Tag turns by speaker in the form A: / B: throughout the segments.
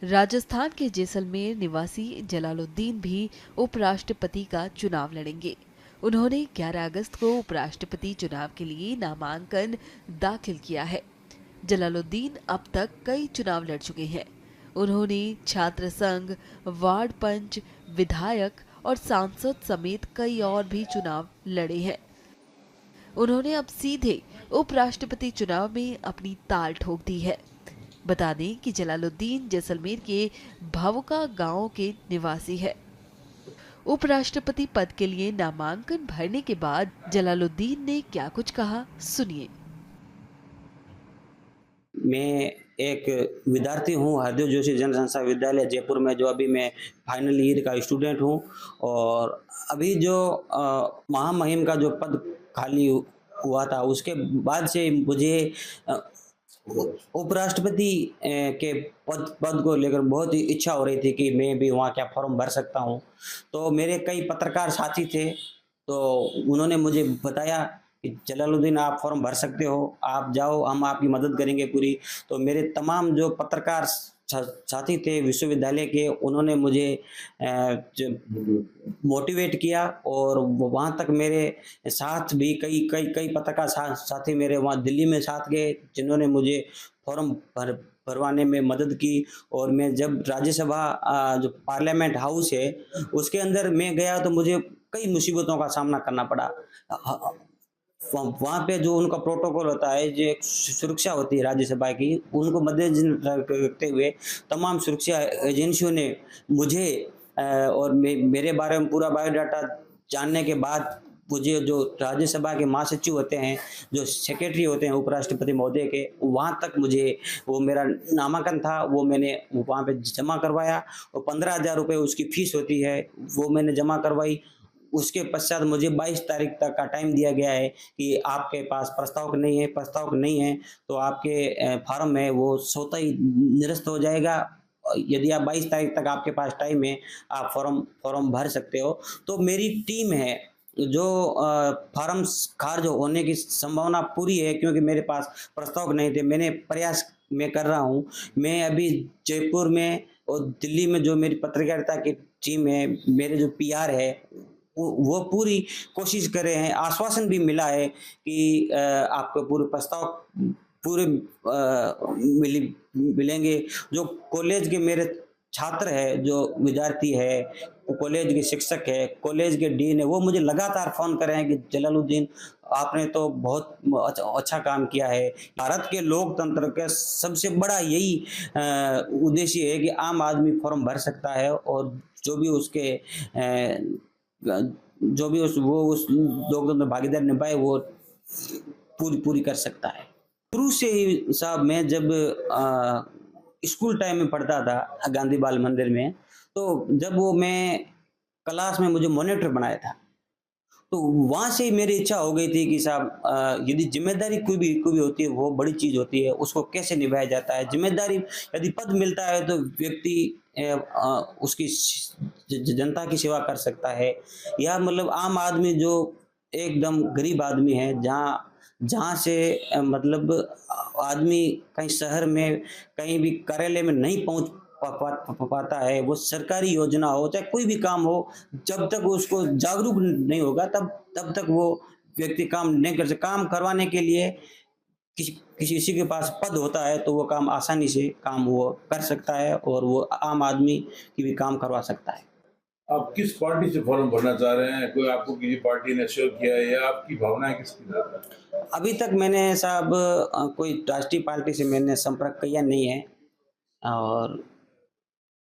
A: राजस्थान के जैसलमेर निवासी जलालुद्दीन भी उपराष्ट्रपति का चुनाव लड़ेंगे। उन्होंने 11 अगस्त को उपराष्ट्रपति चुनाव के लिए नामांकन दाखिल किया है। जलालुद्दीन अब तक कई चुनाव लड़ चुके हैं। उन्होंने छात्र संघ, वार्ड पंच, विधायक और सांसद समेत कई और भी चुनाव लड़े हैं। उन्होंने अब सीधे उपराष्ट्रपति चुनाव में अपनी ताल ठोक दी है। बता दें कि जलालुद्दीन जैसलमेर के भावुका गांव के निवासी है। उपराष्ट्रपति पद के लिए नामांकन भरने के बाद जलालुद्दीन ने क्या कुछ कहा, सुनिए।
B: मैं एक विद्यार्थी हूँ हरदेव जोशी जन संस्था विद्यालय जयपुर में, जो अभी मैं फाइनल ईयर का स्टूडेंट हूँ। और अभी जो महामहिम का जो पद खाली हुआ था, उसके बाद से मुझे उपराष्ट्रपति के पद को लेकर बहुत ही इच्छा हो रही थी कि मैं भी वहाँ क्या फॉर्म भर सकता हूँ। तो मेरे कई पत्रकार साथी थे, तो उन्होंने मुझे बताया कि जलालुद्दीन आप फॉर्म भर सकते हो, आप जाओ, हम आपकी मदद करेंगे पूरी। तो मेरे तमाम जो पत्रकार साथी थे विश्वविद्यालय के, उन्होंने मुझे मोटिवेट किया और वहाँ तक मेरे साथ भी कई कई कई पत्रकार साथी मेरे वहाँ दिल्ली में साथ गए, जिन्होंने मुझे फॉर्म भरवाने में मदद की। और मैं जब राज्यसभा जो पार्लियामेंट हाउस है उसके अंदर मैं गया, तो मुझे कई मुसीबतों का सामना करना पड़ा। वहाँ पे जो उनका प्रोटोकॉल होता है, जो एक सुरक्षा होती है राज्यसभा की, उनको मद्देनजर रखते हुए तमाम सुरक्षा एजेंसियों ने मुझे और मेरे बारे में पूरा बायोडाटा जानने के बाद मुझे, जो राज्यसभा के महासचिव होते हैं, जो सेक्रेटरी होते हैं उपराष्ट्रपति महोदय के, वहाँ तक मुझे वो मेरा नामांकन था वो मैंने वहाँ पे जमा करवाया। और 15,000 रुपये उसकी फीस होती है, वो मैंने जमा करवाई। उसके पश्चात मुझे 22 तारीख तक का टाइम दिया गया है कि आपके पास प्रस्तावक नहीं है तो आपके फार्म है वो स्वतः ही निरस्त हो जाएगा। यदि आप 22 तारीख तक आपके पास टाइम है, आप फॉर्म भर सकते हो। तो मेरी टीम है जो फार्म खारिज होने की संभावना पूरी है, क्योंकि मेरे पास प्रस्तावक नहीं थे। मैंने प्रयास मैं कर रहा हूँ। मैं अभी जयपुर में और दिल्ली में जो मेरी पत्रकारिता की टीम है, मेरे जो पीआर है, वो पूरी कोशिश कर रहे हैं। आश्वासन भी मिला है कि आपको पूरे प्रस्ताव पूरे मिलेंगे। जो कॉलेज के मेरे छात्र है, जो विद्यार्थी है, कॉलेज के शिक्षक है, कॉलेज के डीन है, वो मुझे लगातार फोन कर रहे हैं कि जलालुद्दीन आपने तो बहुत अच्छा काम किया है। भारत के लोकतंत्र का सबसे बड़ा यही उद्देश्य है कि आम आदमी फॉर्म भर सकता है और जो भी उसके जो भी उस लोकतंत्र में भागीदारी निभाए वो पूरी कर सकता है। शुरू से ही साहब, मैं जब स्कूल टाइम में पढ़ता था गांधी बाल मंदिर में, तो जब वो मैं क्लास में मुझे मॉनिटर बनाया था, तो वहाँ से ही मेरी इच्छा हो गई थी कि साहब यदि जिम्मेदारी कोई भी होती है, वो बड़ी चीज़ होती है, उसको कैसे निभाया जाता है। जिम्मेदारी यदि पद मिलता है तो व्यक्ति उसकी जनता की सेवा कर सकता है, या मतलब आम आदमी जो एकदम गरीब आदमी है, जहाँ जहाँ से मतलब आदमी कहीं शहर में कहीं भी कार्यालय में नहीं पहुँच पाता है, वो सरकारी योजना हो चाहे कोई भी काम हो, जब तक उसको जागरूक नहीं होगा तब तक वो व्यक्ति काम नहीं कर सकता। काम करवाने के लिए किसी के पास पद होता है तो वो काम आसानी से काम वो कर सकता है और वो आम आदमी की भी काम करवा सकता है।
C: आप किस पार्टी से फॉर्म भरना चाह रहे हैं? कोई आपको किसी पार्टी ने श्योर किया है या आपकी भावनाएं किसकी ज्यादा?
B: अभी तक मैंने साहब कोई राष्ट्रीय पार्टी से मैंने संपर्क किया नहीं है, और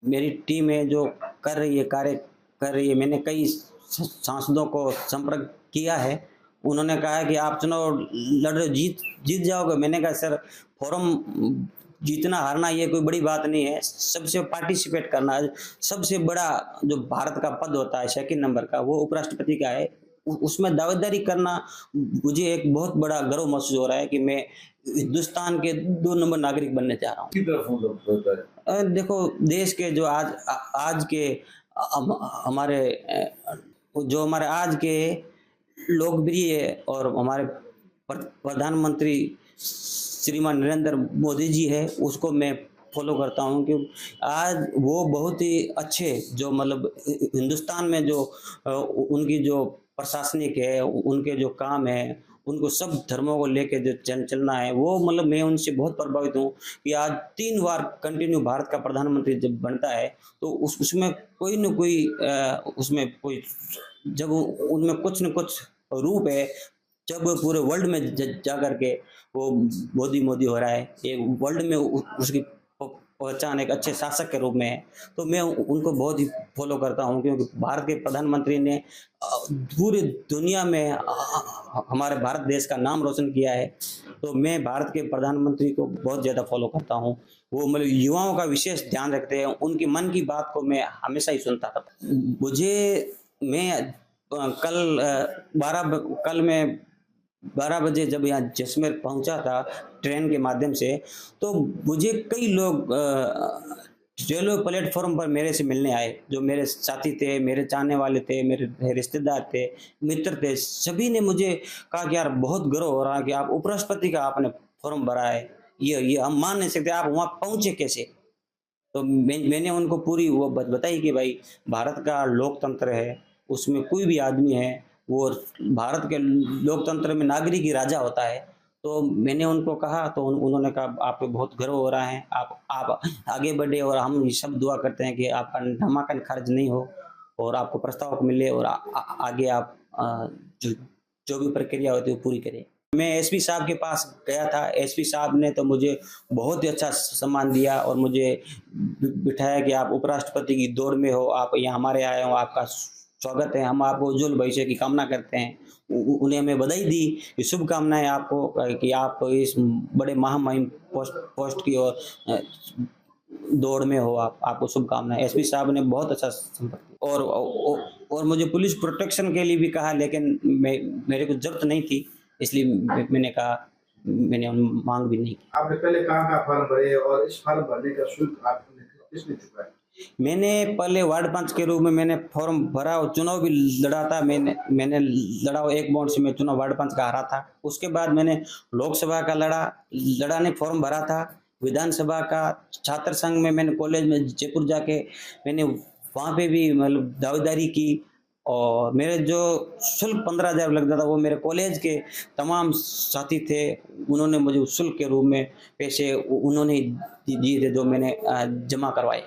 B: मेरी टीम है जो कार्य कर रही है। मैंने कई सांसदों को संपर्क किया है, उन्होंने कहा है कि आप चुनाव लड़ रहे, जीत जाओगे। मैंने कहा सर, फॉर्म जीतना हारना ये कोई बड़ी बात नहीं है, सबसे पार्टिसिपेट करना है। सबसे बड़ा जो भारत का पद होता है सेकंड नंबर का, वो उपराष्ट्रपति का है। उसमें दावेदारी करना मुझे एक बहुत बड़ा गर्व महसूस हो रहा है कि मैं हिंदुस्तान के 2 नंबर नागरिक बनने जा रहा हूँ।
C: की तरफ होता है?
B: देखो, देश के जो आज के हमारे जो हमारे आज के लोकप्रिय और हमारे प्रधानमंत्री श्रीमान नरेंद्र मोदी जी है, उसको मैं फॉलो करता हूँ कि आज वो बहुत ही अच्छे जो मतलब हिंदुस्तान में जो उनकी जो प्रशासनिक है, उनके जो काम है, उनको सब धर्मों को लेके जो चलना है, वो मतलब मैं उनसे बहुत प्रभावित हूँ कि आज 3 बार कंटिन्यू भारत का प्रधानमंत्री जब बनता है तो उसमें कोई न कोई उसमें कोई जब उनमें कुछ न कुछ रूप है, जब पूरे वर्ल्ड में जा करके वो मोदी मोदी हो रहा है, ये वर्ल्ड में उसकी पहचान एक अच्छे शासक के रूप में है, तो मैं उनको बहुत ही फॉलो करता हूँ क्योंकि भारत के प्रधानमंत्री ने पूरी दुनिया में हमारे भारत देश का नाम रोशन किया है। तो मैं भारत के प्रधानमंत्री को बहुत ज़्यादा फॉलो करता हूँ। वो मतलब युवाओं का विशेष ध्यान रखते हैं, उनकी मन की बात को मैं हमेशा ही सुनता था। मैं कल मैं 12 बजे जब यहाँ जैसलमेर पहुंचा था ट्रेन के माध्यम से, तो मुझे कई लोग रेलवे प्लेटफॉर्म पर मेरे से मिलने आए, जो मेरे साथी थे, मेरे चाहने वाले थे, मेरे रिश्तेदार थे, मित्र थे। सभी ने मुझे कहा कि यार बहुत गर्व हो रहा है कि आप उपराष्ट्रपति का आपने फॉर्म भरा है, ये हम मान नहीं सकते, आप वहाँ पहुँचे कैसे। तो मैंने उनको पूरी वो बताई कि भाई भारत का लोकतंत्र है, उसमें कोई भी आदमी है, वो भारत के लोकतंत्र में नागरिक ही राजा होता है। तो मैंने उनको कहा, तो उन्होंने कहा आपको बहुत गर्व हो रहा है, आप आगे बढ़े और हम ये सब दुआ करते हैं कि आपका नामांकन खारिज नहीं हो और आपको प्रस्ताव मिले और आगे आप जो भी प्रक्रिया होती है वो पूरी करें। मैं एसपी साहब के पास गया था, एसपी साहब ने तो मुझे बहुत ही अच्छा सम्मान दिया और मुझे बिठाया कि आप उपराष्ट्रपति की दौड़ में हो, आप यहाँ हमारे आए हो, आपका स्वागत है, हम आपको उज्जवल भविष्य की कामना करते हैं। उन्हें हमें बधाई दी, शुभकामनाएं आपको कि आप इस बड़े महामहिम पोस्ट की ओर दौड़ में हो, आपको शुभकामनाएं। एसपी साहब ने बहुत अच्छा संपर्क और मुझे पुलिस प्रोटेक्शन के लिए भी कहा, लेकिन मेरे को जरूरत नहीं थी, इसलिए मैंने कहा, मैंने मांग भी नहीं की।
D: आपने पहले कहाँ फॉर्म भरे और इस फॉर्म भरने का शुल्क आपने किसने चुकाया?
B: मैंने पहले वार्ड पंच के रूप में मैंने फॉर्म भरा और चुनाव भी लड़ा था। मैंने लड़ा, एक वोट से मैं चुनाव वार्ड पंच का हारा था। उसके बाद मैंने लोकसभा का लड़ा ने फॉर्म भरा था। विधानसभा का छात्र संघ में मैंने कॉलेज में जयपुर जाके मैंने वहाँ पे भी मतलब दावेदारी की और मेरे जो शुल्क 15,000 लगता था वो मेरे कॉलेज के तमाम साथी थे, उन्होंने मुझे शुल्क के रूप में पैसे उन्होंने दिए थे जो मैंने जमा करवाए।